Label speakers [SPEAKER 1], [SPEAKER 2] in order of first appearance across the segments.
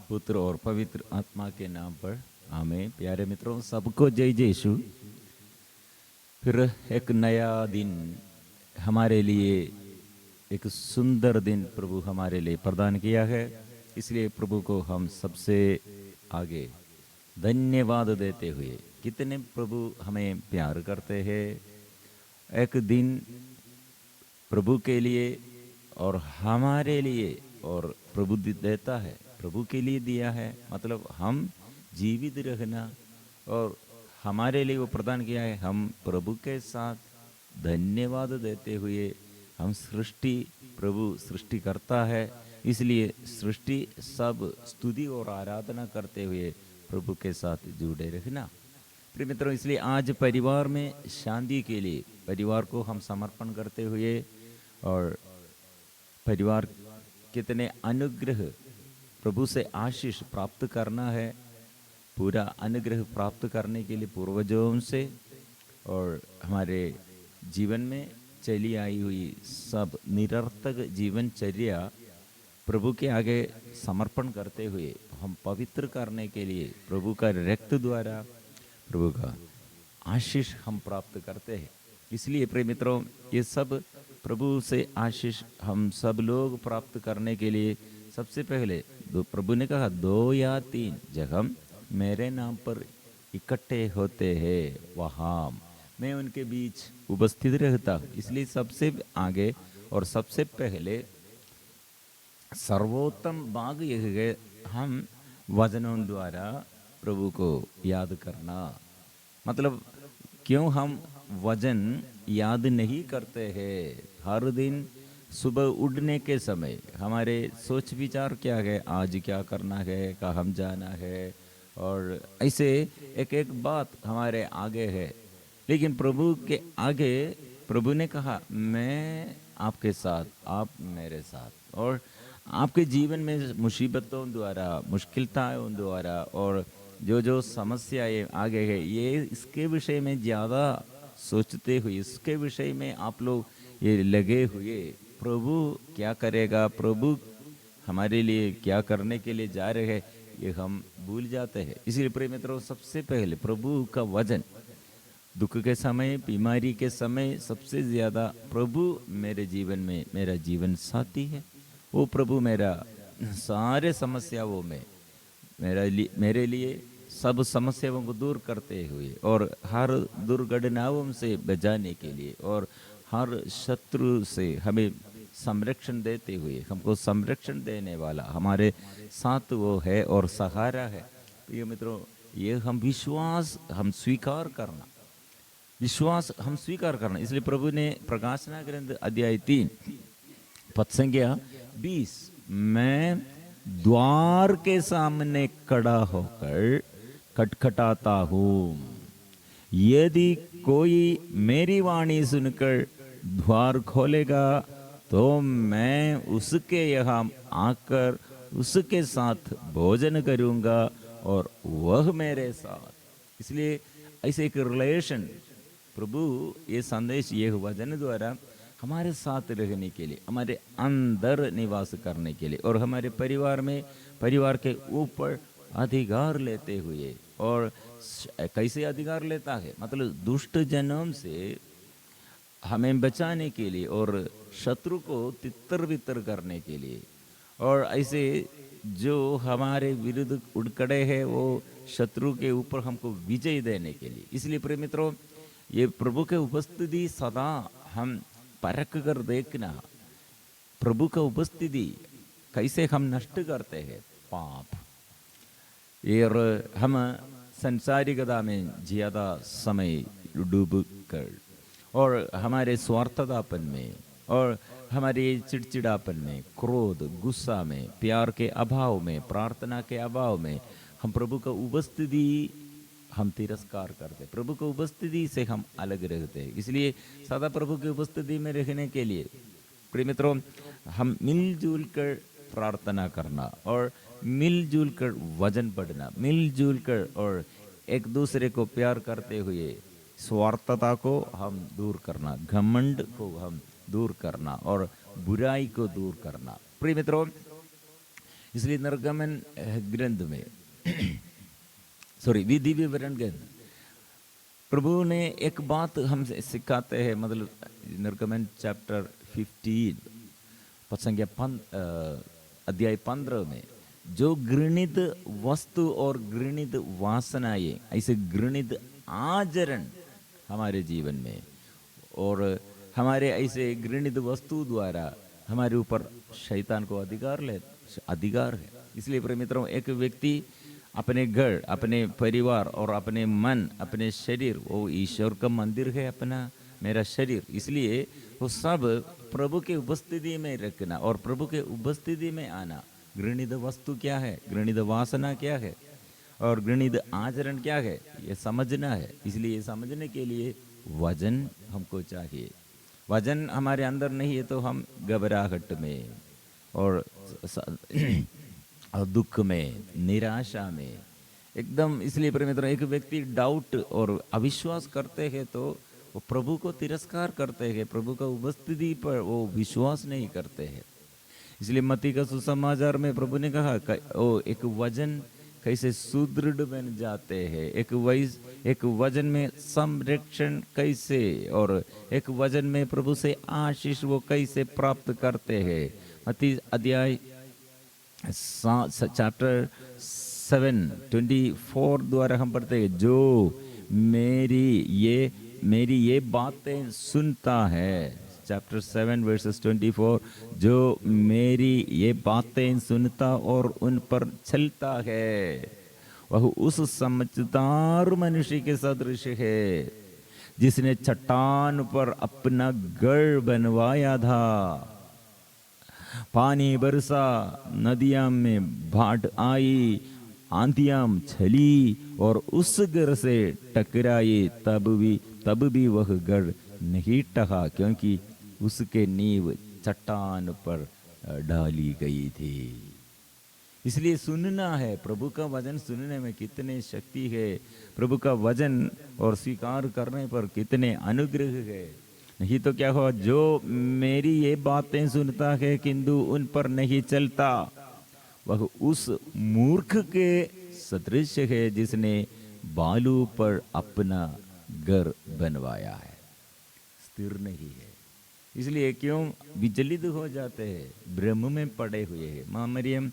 [SPEAKER 1] पुत्र और पवित्र आत्मा के नाम पर आमीन। प्यारे मित्रों, सबको जय जय यीशु। फिर एक नया दिन हमारे लिए, एक सुंदर दिन प्रभु हमारे लिए प्रदान किया है। इसलिए प्रभु को हम सबसे आगे धन्यवाद देते हुए, कितने प्रभु हमें प्यार करते हैं। एक दिन प्रभु के लिए और हमारे लिए, और प्रभु देता है, प्रभु के लिए दिया है, मतलब हम जीवित रहना, और हमारे लिए वो प्रदान किया है। हम प्रभु के साथ धन्यवाद देते हुए, हम सृष्टि, प्रभु सृष्टि करता है, इसलिए सृष्टि सब स्तुति और आराधना करते हुए प्रभु के साथ जुड़े रहना। प्रिय मित्रों, इसलिए आज परिवार में शांति के लिए परिवार को हम समर्पण करते हुए, और परिवार कितने अनुग्रह, प्रभु से आशीष प्राप्त करना है, पूरा अनुग्रह प्राप्त करने के लिए पूर्वजों से और हमारे जीवन में चली आई हुई सब निरर्थक जीवनचर्या प्रभु के आगे समर्पण करते हुए हम पवित्र करने के लिए प्रभु का रक्त द्वारा प्रभु का आशीष हम प्राप्त करते हैं। इसलिए प्रिय मित्रों, ये सब प्रभु से आशीष हम सब लोग प्राप्त करने के लिए सबसे पहले प्रभु ने कहा, 2 या 3 जगह मेरे नाम पर इकट्ठे होते हैं, वहाँ मैं उनके बीच उपस्थित रहता हूँ। इसलिए सबसे आगे और सबसे पहले सर्वोत्तम भाग यह है, हम वचनों द्वारा प्रभु को याद करना। मतलब क्यों हम वचन याद नहीं करते हैं? हर दिन सुबह उठने के समय हमारे सोच विचार क्या है, आज क्या करना है, कहाँ जाना है, और ऐसे एक एक बात हमारे आगे है। लेकिन प्रभु के आगे प्रभु ने कहा, मैं आपके साथ, आप मेरे साथ, और आपके जीवन में मुसीबतों द्वारा, मुश्किलताओं द्वारा, और जो जो समस्याएं आगे है, ये इसके विषय में ज़्यादा सोचते हुए, इसके विषय में आप लोग ये लगे हुए, प्रभु क्या करेगा, प्रभु हमारे लिए क्या करने के लिए जा रहे हैं, ये हम भूल जाते हैं। इसलिए प्रिय मित्रों, सबसे पहले प्रभु का वचन, दुख के समय, बीमारी के समय, सबसे ज़्यादा प्रभु मेरे जीवन में मेरा जीवन साथी है। वो प्रभु मेरा सारे समस्याओं में मेरे लिए सब समस्याओं को दूर करते हुए, और हर दुर्घटनाओं से बचाने के लिए, और हर शत्रु से हमें संरक्षण देते हुए, हमको संरक्षण देने वाला हमारे साथ वो है और सहारा है। प्रिय मित्रों, ये हम विश्वास, हम स्वीकार करना, विश्वास हम स्वीकार करना। इसलिए प्रभु ने प्रकाशना ग्रंथ अध्याय 3 पद संख्या 20, मैं द्वार के सामने खड़ा होकर खटखटाता हूँ, यदि कोई मेरी वाणी सुनकर द्वार खोलेगा तो मैं उसके यहाँ आकर उसके साथ भोजन करूँगा और वह मेरे साथ। इसलिए ऐसे एक रिलेशन, प्रभु ये संदेश, ये वचन द्वारा हमारे साथ रहने के लिए, हमारे अंदर निवास करने के लिए, और हमारे परिवार में, परिवार के ऊपर अधिकार लेते हुए, और कैसे अधिकार लेता है, मतलब दुष्ट जनों से हमें बचाने के लिए, और शत्रु को तितर बितर करने के लिए, और ऐसे जो हमारे विरुद्ध उड़ खड़े हैं, वो शत्रु के ऊपर हमको विजय देने के लिए। इसलिए प्रिय मित्रों, ये प्रभु के उपस्थिति सदा हम परख कर देखना, प्रभु का उपस्थिति कैसे हम नष्ट करते हैं पाप, और हम संसारिकता में ज़्यादा समय डूब कर, और हमारे स्वार्थतापन में, और हमारे चिड़चिड़ापन में, क्रोध, गुस्सा में, प्यार के अभाव में, प्रार्थना के अभाव में, हम प्रभु का उपस्थिति हम तिरस्कार करते, प्रभु की उपस्थिति से हम अलग रहते हैं। इसलिए सदा प्रभु की उपस्थिति में रहने के लिए प्रिय मित्रों, हम मिलजुल कर प्रार्थना करना, और मिलजुल कर वचन पढ़ना, मिलजुल कर और एक दूसरे को प्यार करते हुए स्वार्थता को हम दूर करना, घमंड को हम दूर करना, और बुराई को दूर करना। प्रिय मित्रों, इसलिए निर्गमन ग्रंथ में सॉरी विधि विवरण ग्रंथ प्रभु ने एक बात हमसे सिखाते हैं, मतलब निर्गमन चैप्टर 15 पद संख्या अध्याय 15 में जो घृणित वस्तु और घृणित वासनाएं, ऐसे घृणित आचरण हमारे जीवन में और हमारे ऐसे घृणित वस्तु द्वारा हमारे ऊपर शैतान को अधिकार है। इसलिए प्रिय मित्रों, एक व्यक्ति अपने घर, अपने परिवार और अपने मन, अपने शरीर, वो ईश्वर का मंदिर है अपना, मेरा शरीर, इसलिए वो सब प्रभु के उपस्थिति में रखना और प्रभु के उपस्थिति में आना। घृणित वस्तु क्या है, घृणित वासना क्या है और घृणित आचरण क्या है, ये समझना है। इसलिए समझने के लिए वचन हमको चाहिए। वचन हमारे अंदर नहीं है तो हम घबराहट में और दुख में, निराशा में एकदम। इसलिए प्रिय मित्रों, एक व्यक्ति डाउट और अविश्वास करते हैं तो वो प्रभु को तिरस्कार करते हैं, प्रभु का उपस्थिति पर वो विश्वास नहीं करते हैं। इसलिए मत्ती का सुसमाचार में प्रभु ने कहा ओ एक वचन कैसे सुदृढ़ बन जाते हैं, एक वचन में संरक्षण कैसे और एक वचन में प्रभु से आशीष वो कैसे प्राप्त करते हैं। मत्ती अध्याय चैप्टर 7:24 द्वारा हम पढ़ते हैं, जो मेरी ये बातें सुनता है। चैप्टर 7 वर्सेस 24, जो मेरी ये बातें सुनता और उन पर चलता है वह उस समझदार मनुष्य के सदृश है जिसने चट्टान पर अपना घर बनवाया था। पानी बरसा, नदियां में बाढ़ आई, आंधियां चली और उस घर से टकराई, तब भी वह घर नहीं टका, क्योंकि उसके नींव चट्टान पर डाली गई थी। इसलिए सुनना है, प्रभु का वचन सुनने में कितने शक्ति है, प्रभु का वचन और स्वीकार करने पर कितने अनुग्रह है। नहीं तो क्या हुआ, जो मेरी ये बातें सुनता है किंतु उन पर नहीं चलता वह उस मूर्ख के सदृश है जिसने बालू पर अपना घर बनवाया है, स्थिर नहीं है। इसलिए क्यों विचलित हो जाते हैं, भ्रम में पड़े हुए हैं। माँ मरियम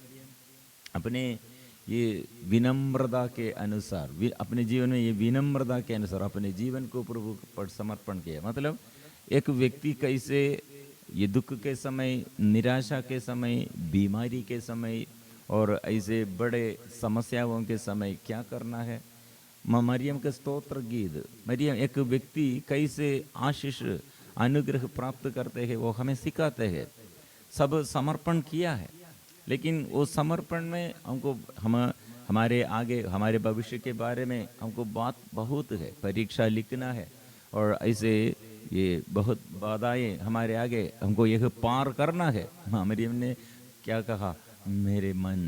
[SPEAKER 1] अपने ये विनम्रता के अनुसार, अपने जीवन में ये विनम्रता के अनुसार अपने जीवन को प्रभु पर समर्पण किया। मतलब एक व्यक्ति कैसे ये दुख के समय, निराशा के समय, बीमारी के समय और ऐसे बड़े समस्याओं के समय क्या करना है। माँ मरियम के स्तोत्र गीत, मरियम एक व्यक्ति कैसे आशीष अनुग्रह प्राप्त करते हैं वो हमें सिखाते हैं। सब समर्पण किया है, लेकिन वो समर्पण में हमको हमारे आगे, हमारे भविष्य के बारे में हमको बात बहुत है, परीक्षा लिखना है और ऐसे ये बहुत बाधाएं हमारे आगे, हमको यह पार करना है। माँ मरियम ने क्या कहा, मेरे मन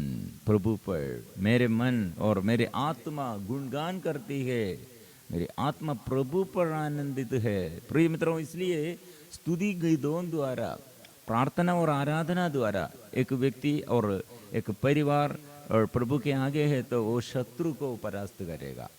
[SPEAKER 1] प्रभु पर, मेरे मन और मेरे आत्मा गुणगान करती है, मेरी आत्मा प्रभु पर आनंदित है। प्रिय मित्रों, इसलिए स्तुति गीतों द्वारा, प्रार्थना और आराधना द्वारा एक व्यक्ति और एक परिवार और प्रभु के आगे है तो वो शत्रु को परास्त करेगा।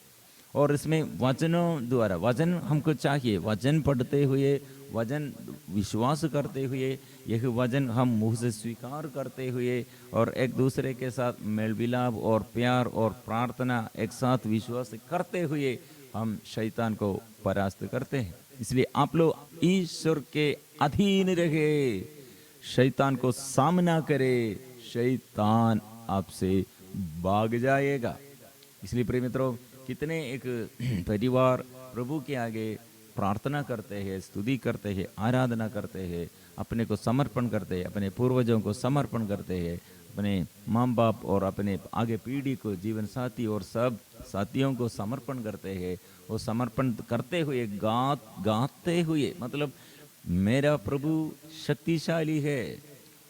[SPEAKER 1] और इसमें वचनों द्वारा, वचन हमको चाहिए, वचन पढ़ते हुए, वचन विश्वास करते हुए, यह वचन हम मुंह से स्वीकार करते हुए और एक दूसरे के साथ मेल मिलाप और प्यार और प्रार्थना एक साथ विश्वास करते हुए हम शैतान को परास्त करते हैं। इसलिए आप लोग ईश्वर के अधीन रहे, शैतान को सामना करे, शैतान आपसे भाग जाएगा। इसलिए प्रिय मित्रों, कितने एक परिवार प्रभु के आगे प्रार्थना करते हैं, स्तुति करते हैं, आराधना करते हैं, अपने को समर्पण करते हैं, अपने पूर्वजों को समर्पण करते हैं, अपने माँ बाप और अपने आगे पीढ़ी को, जीवन साथी और सब साथियों को समर्पण करते हैं। वो समर्पण करते हुए गाते हुए, मतलब मेरा प्रभु शक्तिशाली है,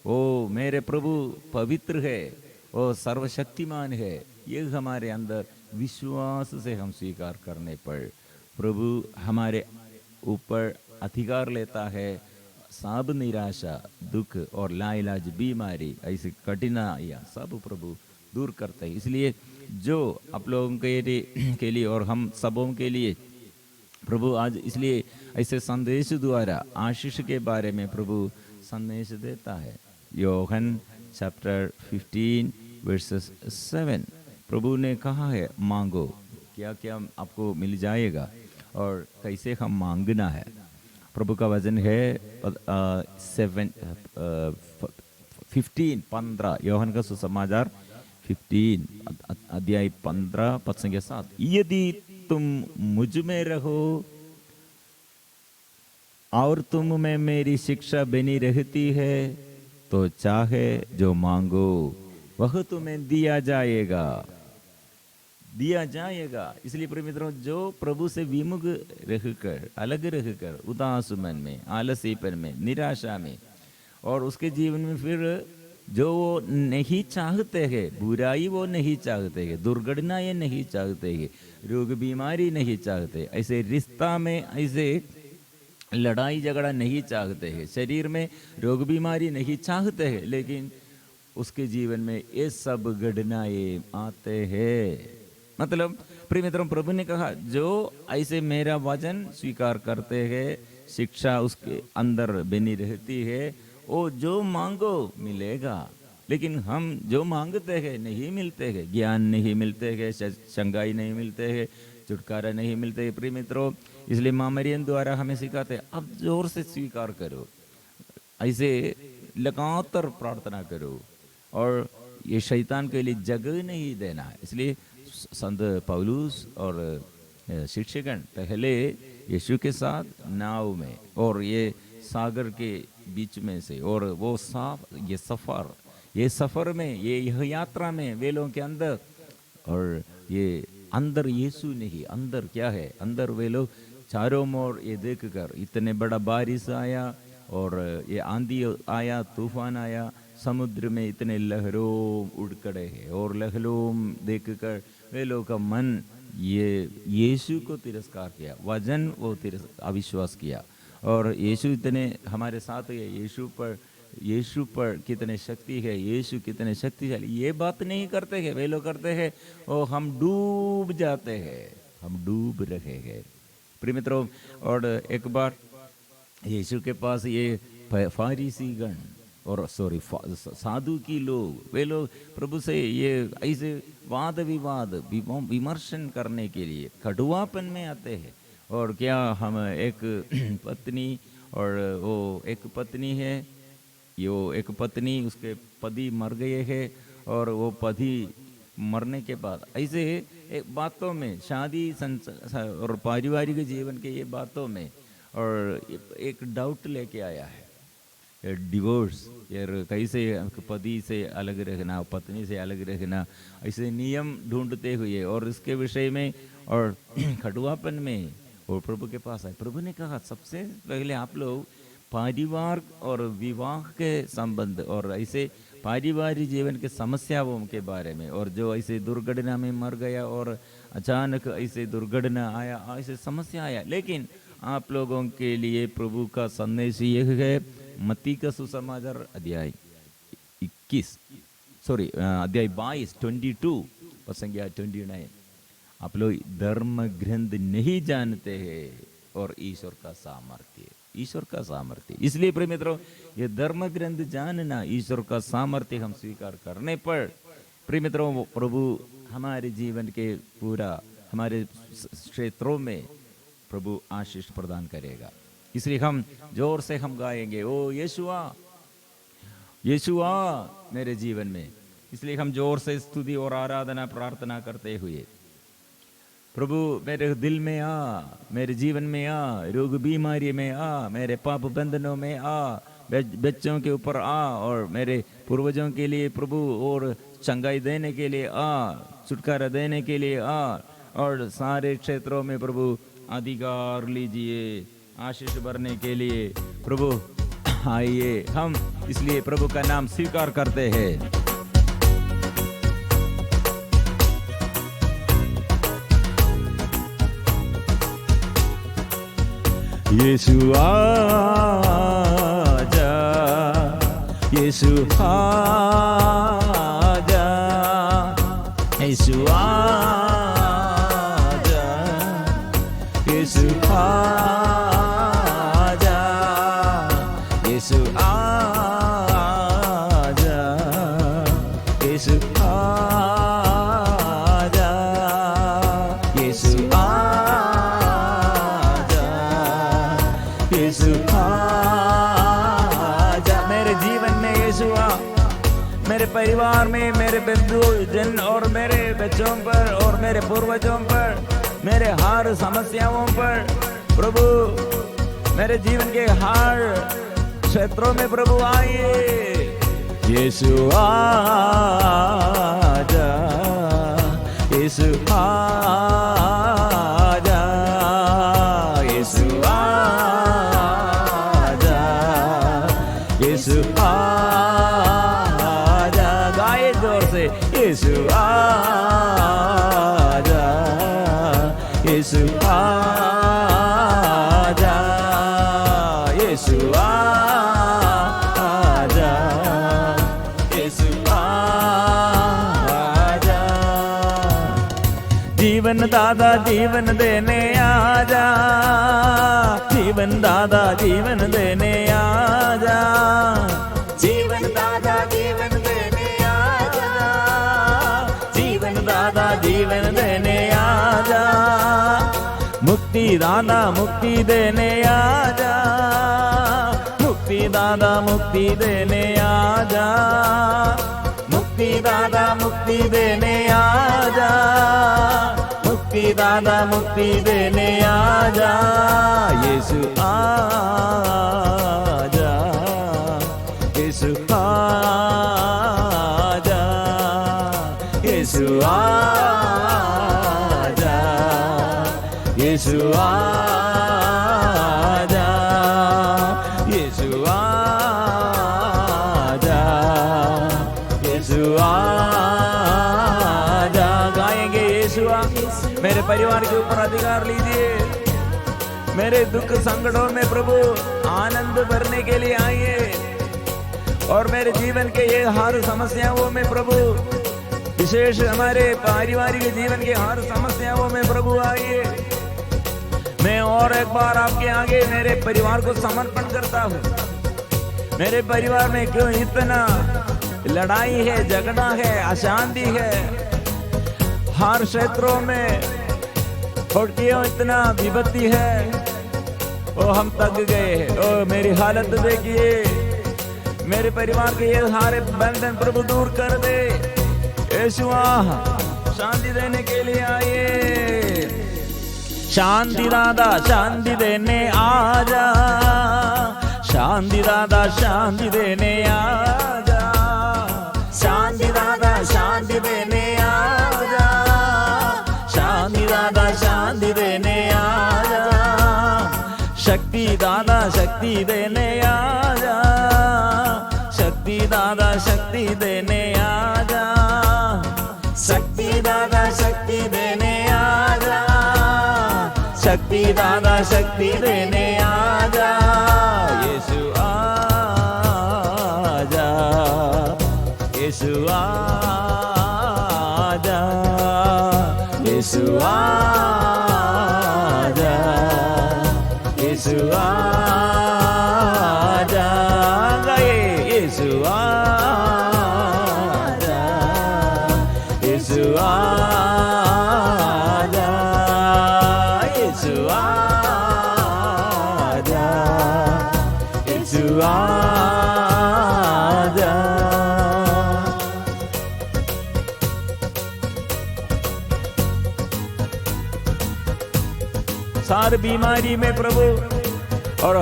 [SPEAKER 1] वो मेरे प्रभु पवित्र है, वो सर्वशक्तिमान है, ये हमारे अंदर विश्वास से हम स्वीकार करने पर प्रभु हमारे ऊपर अधिकार लेता है, सब निराशा, दुख और लाइलाज बीमारी, ऐसी कठिनाइयाँ सब प्रभु दूर करते हैं। इसलिए जो आप लोगों के लिए और हम सबों के लिए प्रभु आज इसलिए ऐसे संदेश द्वारा आशीष के बारे में प्रभु संदेश देता है। यूहन्ना चैप्टर 15 वर्सेस 7 प्रभु ने कहा है मांगो, क्या क्या आपको मिल जाएगा और कैसे हम मांगना है। प्रभु का वचन है 15 यूहन्ना का सुसमाचार 15 अध्याय 15 पद संख्या 7, यदि तुम मुझ में रहो और तुम में मेरी शिक्षा बनी रहती है तो चाहे जो मांगो वह तुम्हें दिया जाएगा, दिया जाएगा। इसलिए प्रिय मित्रों, जो प्रभु से विमुख रहकर, अलग रहकर, उदास मन में, आलसीपन में, निराशा में, और उसके जीवन में फिर जो वो नहीं चाहते हैं, बुराई वो नहीं चाहते हैं, दुर्घटनाएं नहीं चाहते हैं, रोग बीमारी नहीं चाहते, ऐसे रिश्ता में ऐसे लड़ाई झगड़ा नहीं चाहते हैं, शरीर में रोग बीमारी नहीं चाहते हैं, लेकिन उसके जीवन में ये सब घटनाएं आते हैं। मतलब प्रिय मित्रों, प्रभु ने कहा जो ऐसे मेरा वचन स्वीकार करते हैं, शिक्षा उसके अंदर बनी रहती है, वो जो मांगो मिलेगा। लेकिन हम जो मांगते हैं नहीं मिलते हैं, ज्ञान नहीं मिलते हैं, शंगाई नहीं मिलते हैं, छुटकारा नहीं मिलते हैं प्रिय मित्रों। इसलिए माँ मरियम द्वारा हमें सिखाते हैं अब जोर से स्वीकार करो, ऐसे लगातार प्रार्थना करो, और ये शैतान के लिए जगह नहीं देना है। इसलिए संत पौलुस और शिक्षकगण पहले यीशु के साथ नाव में और ये सागर के बीच में से, और वो ये सफ़र में, यह यात्रा में वे लोगों के अंदर, और ये अंदर यीशु नहीं, अंदर क्या है, अंदर वे लोग चारों ओर ये देखकर, इतने बड़ा बारिश आया और ये आंधी आया, तूफान आया, समुद्र में इतने लहरों उड़ खड़े हैं, और लहरों देखकर वे लोग का मन ये यीशु को तिरस्कार किया, वचन वो अविश्वास किया, और यीशु इतने हमारे साथ है, यीशु पर कितने शक्ति है, यीशु कितने शक्तिशाली, ये बात नहीं करते हैं वे लोग, करते हैं और हम डूब जाते हैं, हम डूब रहे हैं प्रिय मित्रों। और एक बार यीशु के पास ये फारिसीगण और साधु की लोग, वे लोग प्रभु से ये ऐसे वाद विवाद विमर्शन करने के लिए कटुआपन में आते हैं। और क्या हम एक पत्नी, और वो एक पत्नी है, यो एक पत्नी, उसके पति मर गए हैं, और वो पति मरने के बाद ऐसे एक बातों में, शादी और पारिवारिक जीवन के ये बातों में, और एक डाउट लेके आया है, डिवोर्स, यार कैसे पति से अलग रहना, पत्नी से अलग रहना, ऐसे नियम ढूंढते हुए और इसके विषय में और खटुआपन में और प्रभु के पास आए। प्रभु ने कहा सबसे पहले आप लोग परिवार और विवाह के संबंध और ऐसे पारिवारिक जीवन के समस्याओं के बारे में, और जो ऐसे दुर्घटना में मर गया और अचानक ऐसे दुर्घटना आया, ऐसे समस्या आया, लेकिन आप लोगों के लिए प्रभु का संदेश यह है, मत्ती का सुसमाचार अध्याय 22 संख्या 29, आप लोग धर्म ग्रंथ नहीं जानते हैं और ईश्वर का सामर्थ्य, ईश्वर का सामर्थ्य। इसलिए प्रिय मित्रों, ये धर्म ग्रंथ जानना, ईश्वर का सामर्थ्य हम स्वीकार करने पर प्रिय मित्रों, प्रभु हमारे जीवन के पूरा हमारे क्षेत्रों में प्रभु आशीष प्रदान करेगा। इसलिए हम जोर से हम गाएंगे, ओ यीशुआ, यीशुआ मेरे जीवन में। इसलिए हम जोर से स्तुति और आराधना प्रार्थना करते हुए, प्रभु मेरे दिल में आ, मेरे जीवन में आ, रोग बीमारी में आ, मेरे पाप बंधनों में आ, बच्चों के ऊपर आ, और मेरे पूर्वजों के लिए प्रभु और चंगाई देने के लिए आ, छुटकारा देने के लिए आ, और सारे क्षेत्रों में प्रभु अधिकार लीजिए, आशीष भरने के लिए प्रभु आइए। हम इसलिए प्रभु का नाम स्वीकार करते हैं। यीशु आ, यीशु आजा, यीशु आजा, यीशु आजा, यीशु आजा, यीशु आजा, यीशु आजा, यीशु आजा। मेरे जीवन में यीशु आ, मेरे परिवार में, मेरे बंधु जन और मेरे बच्चों पर और मेरे पूर्वजों पर, मेरे हर समस्याओं पर प्रभु, मेरे जीवन के हर क्षेत्रों में प्रभु आइए। यीशु आजा, यीशु आजा, यीशु आजा, यीशु आजा। गाए जोर से यीशु आजा, यीशु आजा, यीशु आजा, यीशु आजा। जीवन दादा जीवन देने आजा, जीवन दादा जीवन देने आजा, जीवन दादा जीवन देने आजा, जीवन दादा जीवन देने आजा। मुक्ति दादा मुक्ति देने आजा, मुक्ति दादा मुक्ति देने आजा, मुक्ति दादा मुक्ति देने आजा, मुक्ति दादा मुक्ति देने आजा। यीशु आजा, यीशु आजा, यीशु आजा, यीशु आजा, यीशु आजा, यीशु आजा। गाएंगे यीशु आ, मेरे परिवार के ऊपर अधिकार लीजिए, मेरे दुख संकटों में प्रभु आनंद भरने के लिए आइए, और मेरे जीवन के ये हर समस्याओं में प्रभु, विशेष हमारे पारिवारिक जीवन के हर समस्याओं में प्रभु आइए। मैं और एक बार आपके आगे मेरे परिवार को समर्पण करता हूँ। मेरे परिवार में क्यों इतना लड़ाई है, झगड़ा है, अशांति है हर क्षेत्रों में, और क्यों इतना विपत्ति है। ओ हम थक गए हैं, ओ मेरी हालत देखिए, मेरे परिवार के ये सारे बंधन प्रभु दूर कर दे। यीशु शांति देने के लिए आइए। शांति दादा शांति देने आजा, शांति दादा शांति देने आजा, शांति दादा शांति देने आजा, शांति दादा शांति देने आजा। शक्ति दादा शक्ति देने आजा, शक्ति दादा शक्ति देने आजा, शक्ति दादा शक्ति देने आजा, शक्ति दादा शक्ति देने आजा। यीशु आजा, यीशु आजा, यीशु आजा, यीशु आजा। गए यीशु आजा, यीशु आजा, यीशु आजा, यीशु आजा। सारी बीमारी में प्रभु, और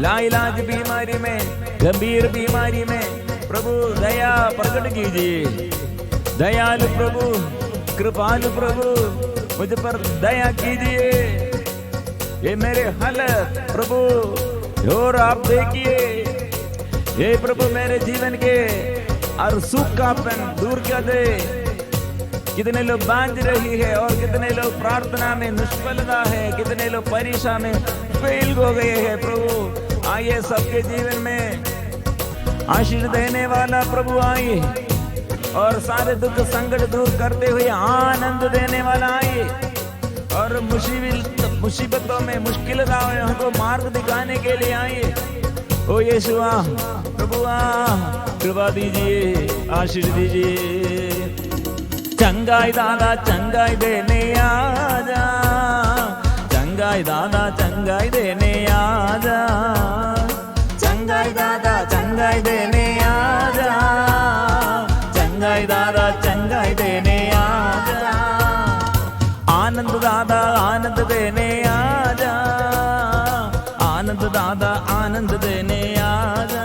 [SPEAKER 1] लाइलाज बीमारी में, गंभीर बीमारी में प्रभु दया प्रकट कीजिए। दयालु प्रभु, कृपालु प्रभु, मुझ पर दया कीजिए। ये मेरे हालत प्रभु और आप देखिए, ये प्रभु मेरे जीवन के हर सूखापन दूर कर दे। कितने लोग बांझ रही है, और कितने लोग प्रार्थना में निष्फलता है, कितने लोग परीक्षा में फेल हो गए हैं प्रभु। आइए सबके जीवन में आशीष देने वाला प्रभु आइए और सारे दुख संकट दूर करते हुए आनंद देने वाला आइए और मुसीबतों में मुश्किल हमको मार्ग दिखाने के लिए आइए। ओ यीशुआ प्रभु कृपा दीजिए, आशीष दीजिए। चंगाई दादा चंगाई देने आजा, चंगाई दादा चंगाई देने आजा, चंगाई दादा चंगाई देने आजा, चंगाई दादा चंगाई देने आजा। आनंद दादा आनंद देने आजा, आनंद दादा आनंद देने आजा,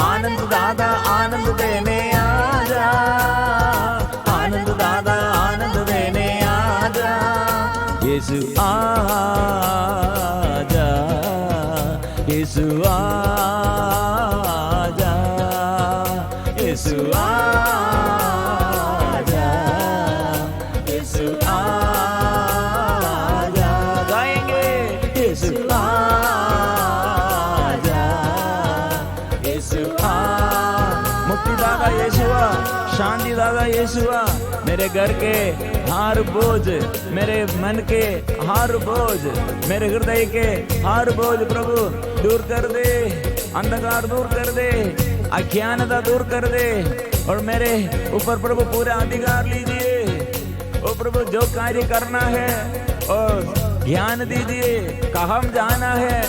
[SPEAKER 1] आनंद दादा आनंद देने आजा, आनंद दादा आनंद देने आजा। यीशु आजा, यीशु आजा, यीशु आजा, यीशु आजा। गाएंगे यीशु आजा, यीशु आ। मुक्ति दादा यीशुआ, शांति दादा यीशुआ, मेरे घर के हर बोझ, मेरे मन के हर बोझ, मेरे हृदय के हर बोझ प्रभु दूर कर दे, अंधकार दूर कर दे, अज्ञानता दूर कर दे और मेरे ऊपर प्रभु पूरा अधिकार लीजिए। ओ प्रभु जो कार्य करना है और ज्ञान दीजिए, कहाँ जाना है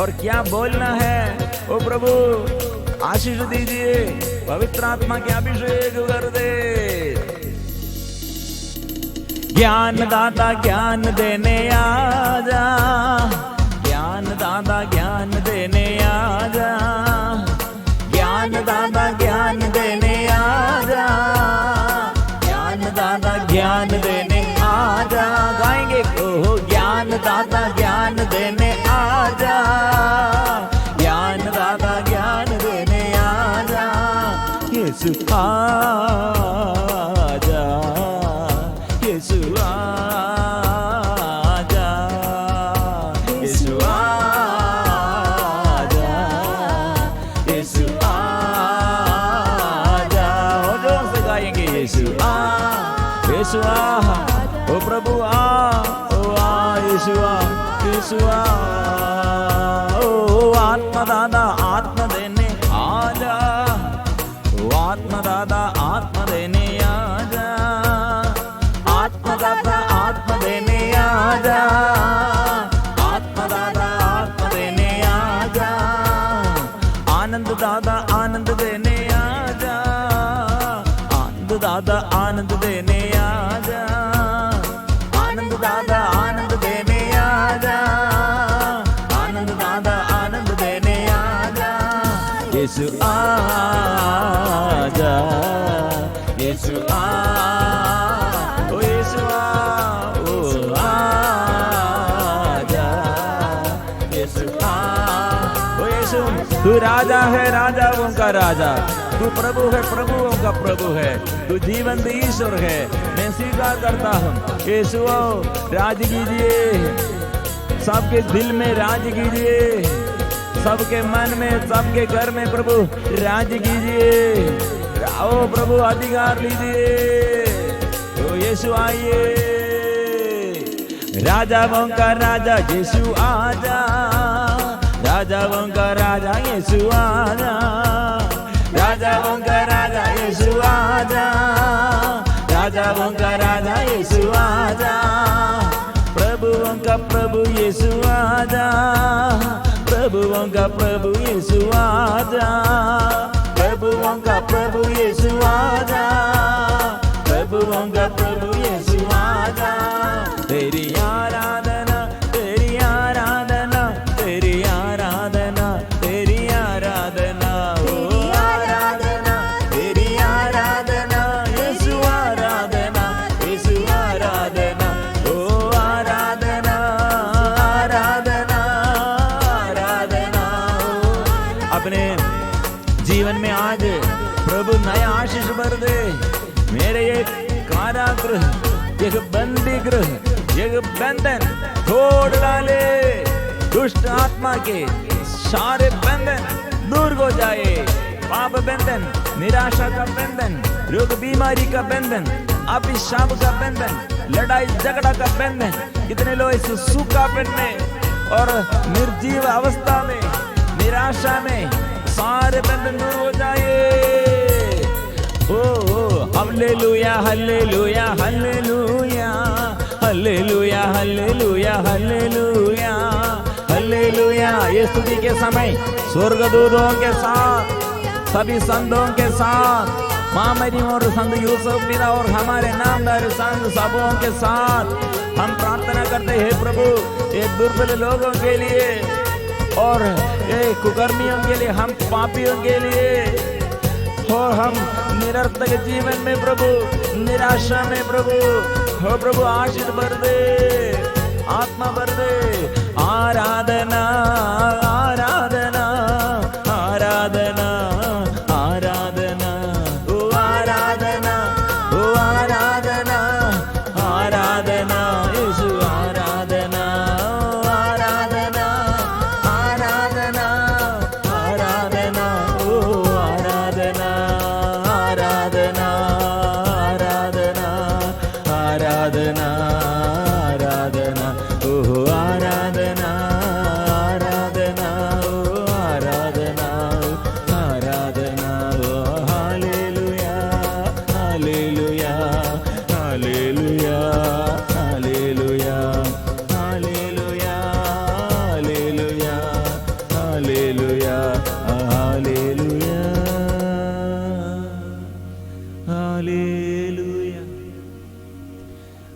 [SPEAKER 1] और क्या बोलना है। ओ प्रभु आशीष दीजिए, पवित्र आत्मा के अभिषेक कर दे। ज्ञान दाता ज्ञान देने आजा, ज्ञान दाता ज्ञान देने आजा, ज्ञान दाता ज्ञान देने आजा, ज्ञान दाता ज्ञान देने आजा। गाएंगे ओह ज्ञान दाता ज्ञान देने आजा, ज्ञान दाता ज्ञान देने आजा। यीशु आजा, यीशु आजा, यीशु आजा, यीशु आजा। और जोर से गाएंगे यीशु आ, यीशु आ, ओ प्रभु आ, ओ आ यीशु आ, यीशु आ। ओ आत्मा दादा आत्मा देने आजा, ओ आत्मा दादा आत्मा देने आजा, आत्मा दादा आत्मा देने आजा, आत्मा दादा आत्मा देने आजा। आनंद दादा आनंद देने आजा, आनंद दादा आनंद देने आजा, आनंद दादा आनंद देने आजा, आनंद दादा आनंद देने आजा। यीशु आजा, यीशु आ, ओ यीशु आ, ओ आजा, यीशु आ। ओ यीशु तू राजा है राजाओं का राजा, तू प्रभु है प्रभुओं का प्रभु है, तू जीवन ईश्वर है। मैं स्वीकार करता हूँ यीशु राज कीजिए, सबके दिल में राज कीजिए, सबके मन में सबके घर में प्रभु राज कीजिए। आओ प्रभु अधिकार लीजिए। तो यीशु आइए, राजाओं का राजा यीशु आजा, राजाओं का राजा यीशु आजा, राजाओं का राजा यीशु आजा, राजाओं का राजा यीशु आजा। प्रभुओं का प्रभु यीशु आजा, प्रभुओं का प्रभु यीशु आजा, प्रभुओं का प्रभु यीशु आजा, प्रभुओं का प्रभु यीशु आजा। तेरी आराधना तेरी आराधना तेरी आराधना तेरी आराधना, ओ आराधना तेरी आराधना यीशु आराधना, यीशु आराधना, ओ आराधना आराधना आराधना। अपने जीवन में आज प्रभु नया आशीष भर दे। मेरे ये कारागृह, एक बंदी गृह, एक बंधन तोड़ डाले, दुष्ट आत्मा के सारे बंधन दूर हो जाए। पाप बंधन, निराशा का बंधन, रोग बीमारी का बंधन, अभिशाप का बंधन, लड़ाई झगड़ा का बंधन, कितने लोग इस सूखापन में और निर्जीव अवस्था में, निराशा में, सारे बंधन दूर हो जाए। ओ हालेलुया हालेलुया हालेलुया हालेलुया हालेलुया हालेलुया हालेलुया। ये स्तुति के समय स्वर्गदूतों के साथ, सभी संतों के साथ, माँ मरियम और संत यूसुफ पिता और हमारे नामदार संत सबों के साथ हम प्रार्थना करते हैं प्रभु, ये दुर्बल लोगों के लिए और ये कुकर्मियों के लिए, हम पापियों के लिए, और हम निरर्थक जीवन में प्रभु, निराशा में प्रभु, हो प्रभु आशीष भर दे, आत्मा भर दे। आराधना आराधना आराधना आराधना ओ आराधना ओ आराधना आराधना यीशु आराधना आराधना आराधना आराधना ओ आराधना आराधना आराधना आराधना आराधना ओ आराधना आराधना ओ आराधना आराधना ओ हालेलुया हालेलुया हालेलुया हालेलुया हालेलुया हालेलुया हालेलुया हालेलुया हालेलुया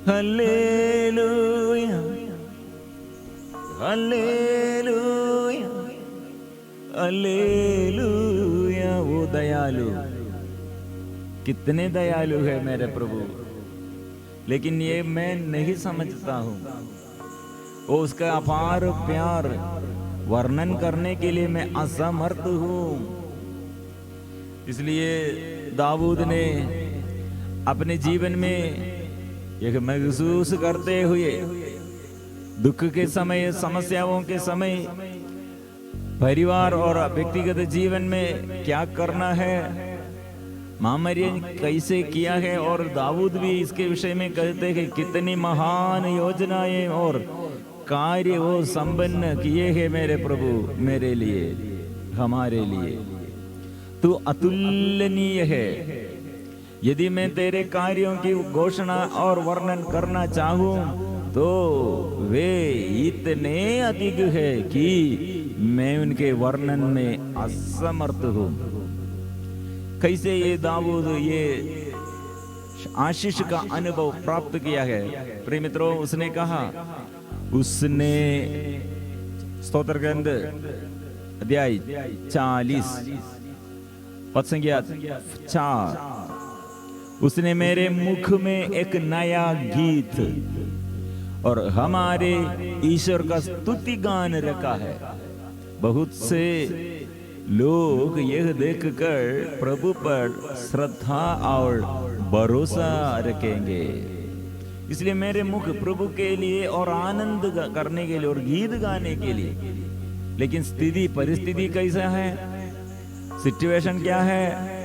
[SPEAKER 1] हालेलुया हालेलुया हालेलुया। वो दयालु, कितने दयालु है मेरे प्रभु, लेकिन ये मैं नहीं समझता हूँ। वो उसका अपार प्यार वर्णन करने के लिए मैं असमर्थ हूँ। इसलिए दाऊद ने अपने जीवन में यह महसूस करते हुए, दुख के समय, समस्याओं के समय, परिवार और व्यक्तिगत जीवन में क्या करना है, माँ मरियम कैसे किया है, और दाऊद भी इसके विषय में कहते हैं कितनी महान योजनाएं और कार्य वो संपन्न किए हैं मेरे प्रभु, मेरे लिए, हमारे लिए। तू अतुलनीय है। यदि मैं तेरे कार्यों की घोषणा और वर्णन करना चाहूं तो वे इतने अधिक है कि मैं उनके वर्णन में असमर्थ हूं। कैसे ये दाऊद ये आशीष का अनुभव प्राप्त किया है? प्रिय मित्रों, उसने कहा, उसने स्तोत्र ग्रंथ अध्याय 40 पद संख्या 4, उसने मेरे मुख में एक नया गीत और हमारे ईश्वर का स्तुति गान रखा है। बहुत से लोग यह देखकर प्रभु पर श्रद्धा और भरोसा रखेंगे। इसलिए मेरे मुख प्रभु के लिए और आनंद करने के लिए और गीत गाने के लिए। लेकिन स्थिति परिस्थिति कैसा है, सिचुएशन क्या है?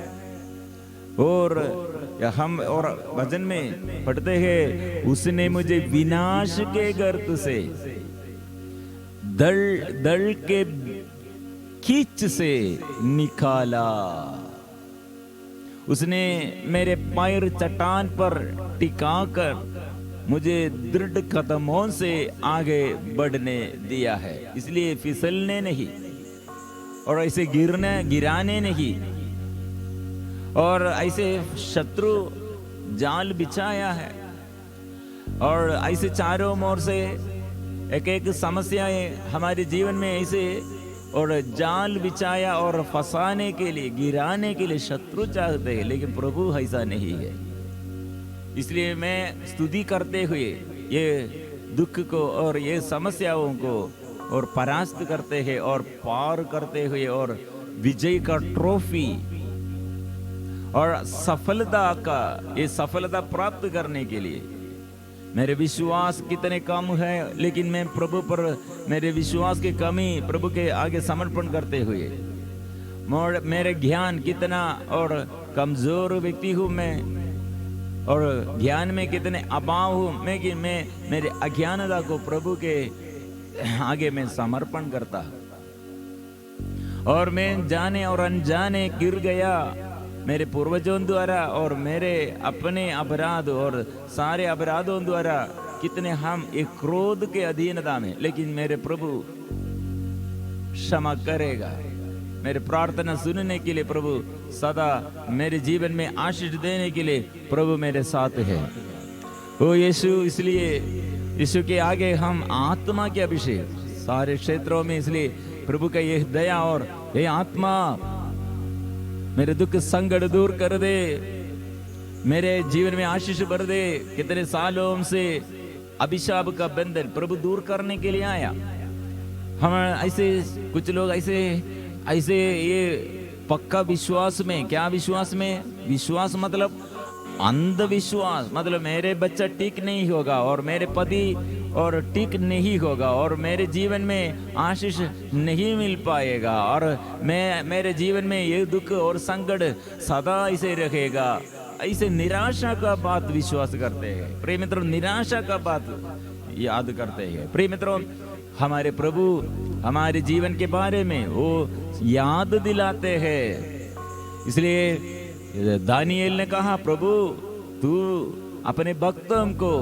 [SPEAKER 1] और हम और भजन में पढ़ते हैं, उसने मुझे विनाश के गर्त से, दल के कीच से निकाला। उसने मेरे पैर चट्टान पर टिकाकर मुझे दृढ़ कदमों से आगे बढ़ने दिया है। इसलिए फिसलने नहीं और ऐसे गिराने नहीं और ऐसे शत्रु जाल बिछाया है और ऐसे चारों ओर से एक एक समस्याएं हमारे जीवन में ऐसे और जाल बिछाया और फंसाने के लिए, गिराने के लिए शत्रु चाहते हैं, लेकिन प्रभु ऐसा नहीं है। इसलिए मैं स्तुति करते हुए ये दुख को और ये समस्याओं को और परास्त करते हैं और पार करते हुए और विजय का ट्रॉफी और सफलता का ये सफलता प्राप्त करने के लिए मेरे विश्वास कितने कम है, लेकिन मैं प्रभु पर मेरे विश्वास की कमी प्रभु के आगे समर्पण करते हुए मेरे ज्ञान कितना और कमजोर व्यक्ति हूँ मैं, और ज्ञान में कितने अभाव हूँ मैं, कि मैं मेरे अज्ञानता को प्रभु के आगे मैं समर्पण करता, और मैं जाने और अनजाने गिर गया मेरे पूर्वजों द्वारा और मेरे अपने अपराध और सारे अपराधों द्वारा। कितने हम एक क्रोध के अधीनता में, लेकिन मेरे प्रभु क्षमा करेगा। मेरे प्रार्थना सुनने के लिए प्रभु सदा, मेरे जीवन में आशीष देने के लिए प्रभु मेरे साथ है। ओ यीशु, इसलिए यीशु के आगे हम आत्मा के अभिषेक सारे क्षेत्रों में, इसलिए प्रभु का यह दया और ये आत्मा मेरे दुख संकट दूर कर दे, मेरे जीवन में आशीष भर दे। कितने सालों से अभिशाप का बंधन प्रभु दूर करने के लिए आया। हम ऐसे कुछ लोग ऐसे ये पक्का विश्वास में, क्या विश्वास में, विश्वास मतलब अंधविश्वास, मतलब मेरे बच्चा ठीक नहीं होगा और मेरे पति और ठीक नहीं होगा और मेरे जीवन में आशीष नहीं मिल पाएगा और मेरे जीवन में ये दुख और संकट सदा ऐसे रहेगा। ऐसे निराशा का बात विश्वास करते हैं प्रिय मित्रों, निराशा का बात याद करते हैं प्रिय मित्रों। हमारे प्रभु हमारे जीवन के बारे में वो याद दिलाते हैं। इसलिए दानिएल ने कहा, प्रभु तू अपने भक्तों को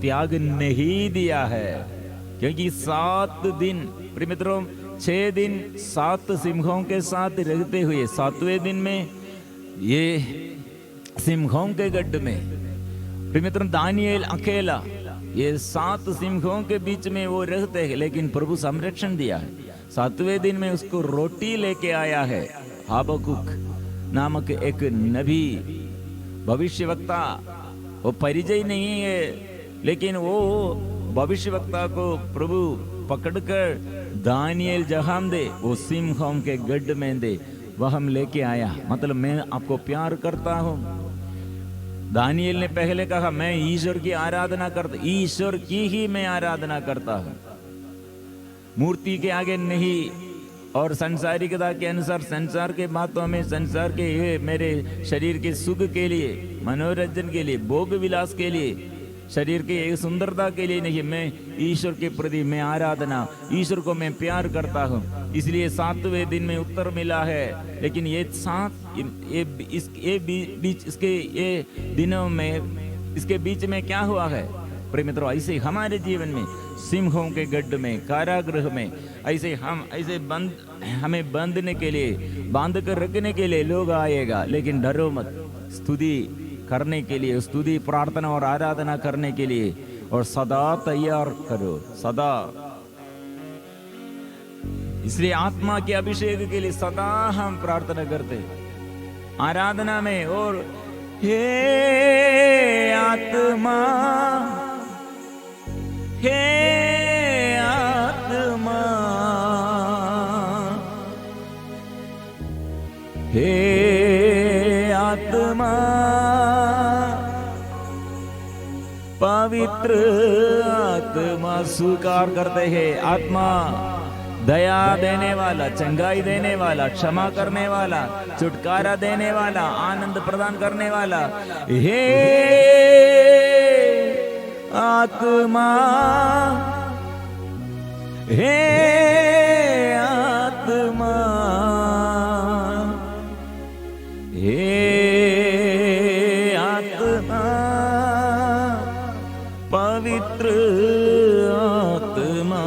[SPEAKER 1] त्याग नहीं दिया है, क्योंकि 7 दिन प्रिय मित्रों, 6 दिन 7 सिंहों के साथ रहते हुए 7वें दिन में ये सिंहों के गड्ढे में प्रिय मित्रों दानिएल अकेला ये 7 सिंहों के बीच में वो रहते हैं, लेकिन प्रभु संरक्षण दिया है। 7वें दिन में उसको रोटी लेके आया है। हबक्कुक नामक एक नबी भविष्यवक्ता, वो परिचय नहीं है, लेकिन वो भविष्यवक्ता को प्रभु पकड़कर दानिएल जहां दे, वो सिंहों के गड्ढे में दे, वह हम लेके आया। मतलब मैं आपको प्यार करता हूं। दानिएल ने पहले कहा, मैं ईश्वर की आराधना करता, ईश्वर की ही मैं आराधना करता हूं, मूर्ति के आगे नहीं। और संसारिकता के अनुसार संसार के बातों में, संसार के ये मेरे शरीर के सुख के लिए, मनोरंजन के लिए, भोग विलास के लिए, शरीर के एक सुंदरता के लिए नहीं, मैं ईश्वर के प्रति मैं आराधना, ईश्वर को मैं प्यार करता हूँ। इसलिए 7वें दिन में उत्तर मिला है। लेकिन ये 7 इसके ये दिनों में, इसके बीच में क्या हुआ है प्रिय मित्रों? ऐसे हमारे जीवन में सिंहों के गड्ढे में, कारागृह में, ऐसे हमें बांधने के लिए, बांध कर रखने के लिए लोग आएगा। लेकिन डरो मत, स्तुति करने के लिए, स्तुति प्रार्थना और आराधना करने के लिए, और सदा तैयार करो, सदा। इसलिए आत्मा के अभिषेक के लिए सदा हम प्रार्थना करते आराधना में। और हे आत्मा, हे आत्मा, हे आत्मा, पवित्र आत्मा स्वीकार करते हैं। आत्मा दया देने वाला, चंगाई देने वाला, क्षमा करने वाला, छुटकारा देने वाला, आनंद प्रदान करने वाला। हे आत्मा, हे आत्मा, हे आत्मा, पवित्र आत्मा।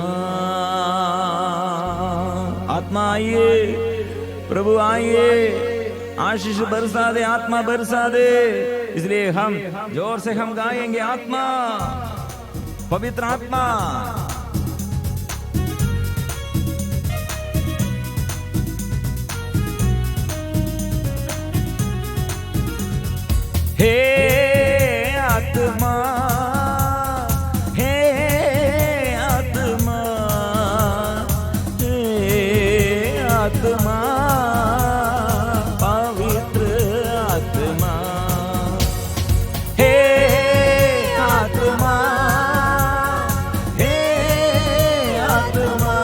[SPEAKER 1] आत्मा आइए, प्रभु आइए, आशीष बरसा दे, आत्मा बरसा दे। इसलिए हम जोर से हम गाएंगे, आत्मा, पवित्र आत्मा। हे आत्मा, हे आत्मा, हे आत्मा, पवित्र आत्मा। हे आत्मा, हे आत्मा,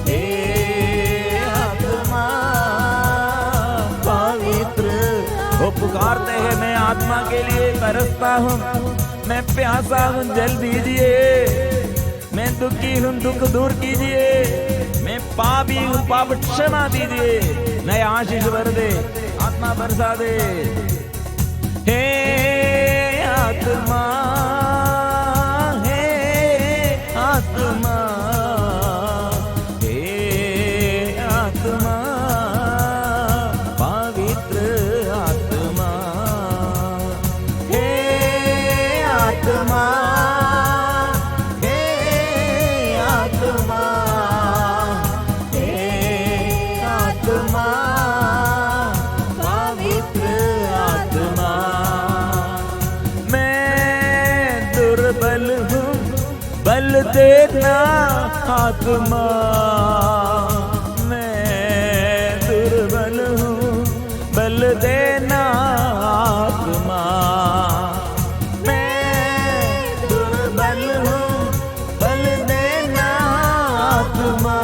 [SPEAKER 1] हे आत्मा, तरसता हूँ, मैं प्यासा हूँ जल दीजिए, मैं दुखी हूँ दुख दूर कीजिए, मैं पापी हूँ पाप क्षमा दीजिए, नया आशीष भर दे, आत्मा बरसा दे। हे आत्मा, हे आत्मा, हे आत्मा, पवित्र आत्मा, हे आत्मा, हे आत्मा, हे आत्मा, पवित्र आत्मा। मैं दुर्बल हूँ, बल देना आत्मा, मैं दुर्बल हूँ, बल देना आत्मा, मैं दुर्बल हूँ, बल देना आत्मा,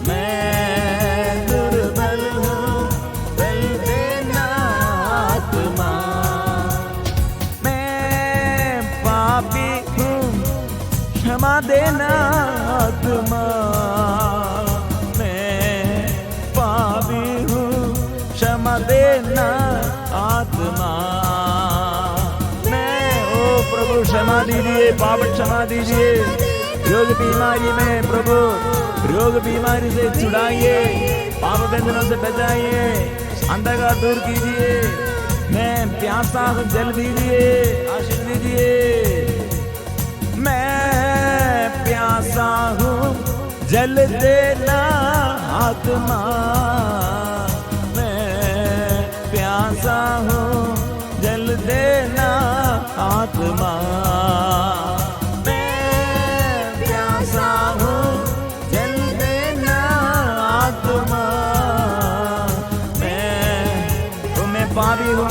[SPEAKER 1] मैं दुर्बल हूँ, बल देना आत्मा, मैं पापी हूँ, क्षमा देना आत्मा, मैं पापी हूँ, क्षमा देना आत्मा, मैं ओ प्रभु क्षमा दीजिए, पाप क्षमा दीजिए, रोग बीमारी में प्रभु रोग बीमारी से छुड़ाइए, पाप बंधनों से बचाइए, अंधकार दूर कीजिए, मैं प्यासा हूँ जल दीजिए, आशीष दीजिए, मैं प्यासा हूँ जल देना आत्मा, मैं प्यासा हूँ जल देना आत्मा, मैं प्यासा हूँ जल देना आत्मा, मैं पापी हूँ,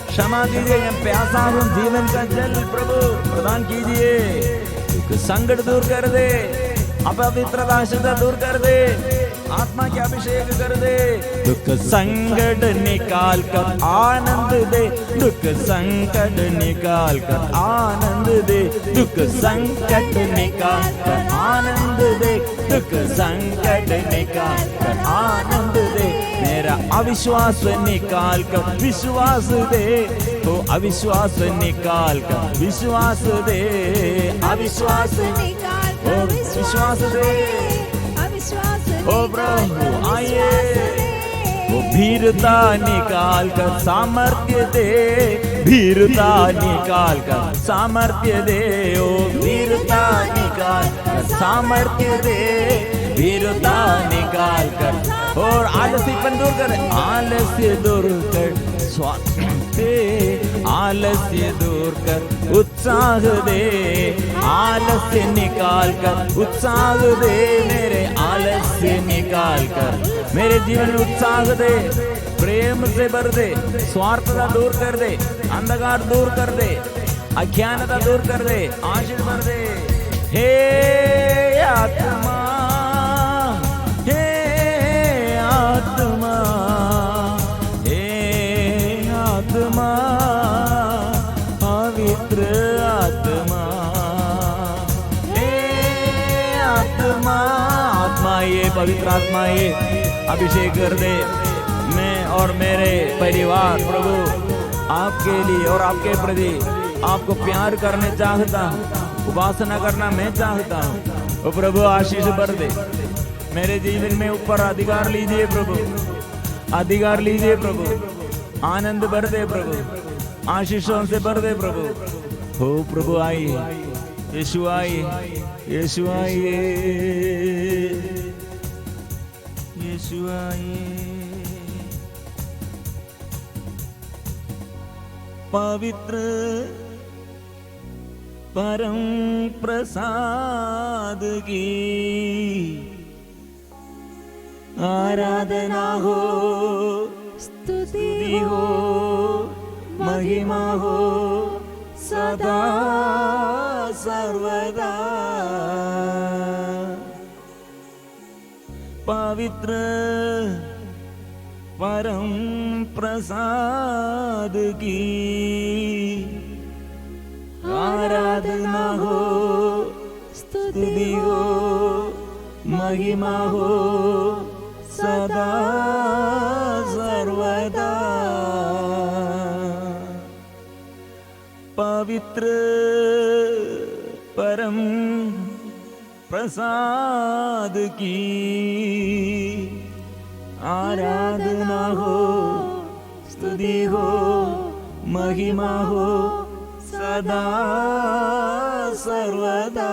[SPEAKER 1] क्षमा दीजिए, मैं प्यासा हूँ, जीवन का जल प्रभु प्रदान कीजिए, संकट दूर कर दे, अपवित्रता अशुद्धता दूर कर दे, आत्मा के अभिषेक कर दे, दुख संकट निकाल कर आनंद दे, दुख संकट निकाल कर आनंद दे, दुख संकट निकाल कर आनंद दे, दुख संकट निकाल कर आनंद दे, मेरा अविश्वास निकाल कर विश्वास दे, तो अविश्वास निकाल कर विश्वास दे, अविश्वास
[SPEAKER 2] निकाल कर
[SPEAKER 1] विश्वास दे, ओ प्रभु आइए, वो भीरता निकाल कर सामर्थ्य दे, भीरता निकाल कर सामर्थ्य दे, ओ भीरता निकाल कर सामर्थ्य दे, भीरता निकाल कर, और आलस्यपन दूर कर, आलस्य दूर कर, दे, आलस्य दूर कर उत्साह दे, आलस्य निकाल कर उत्साह दे, मेरे आलस्य निकाल कर मेरे जीवन में उत्साह दे, प्रेम से भर दे, स्वार्थता दूर कर दे, अंधकार दूर कर दे, अज्ञानता दूर कर दे, आशीष भर दे। हे आत्मा, हे आत्मा, आत्मा, पवित्र आत्मा, हे आत्मा, आत्मा ये पवित्र आत्मा ये अभिषेक कर दे, मैं और मेरे परिवार प्रभु आपके लिए और आपके प्रति आपको प्यार करने चाहता हूँ, उपासना करना मैं चाहता हूँ, वो प्रभु आशीष भर दे, मेरे जीवन में ऊपर अधिकार लीजिए प्रभु, अधिकार लीजिए प्रभु, आनंद भर दे प्रभु, आशीषों से भर दे प्रभु, हो प्रभु आइए, यीशु आइए, यीशु आइए, यीशु आइए, पवित्र परम प्रसाद की आराधना हो,
[SPEAKER 2] स्तुति
[SPEAKER 1] हो, महिमा हो सदा सर्वदा। पवित्र परम प्रसाद की आराधना हो, स्तुति हो, महिमा हो सदा सर्वदा। पवित्र परम प्रसाद की आराधना हो, स्तुति हो, महिमा हो सदा सर्वदा।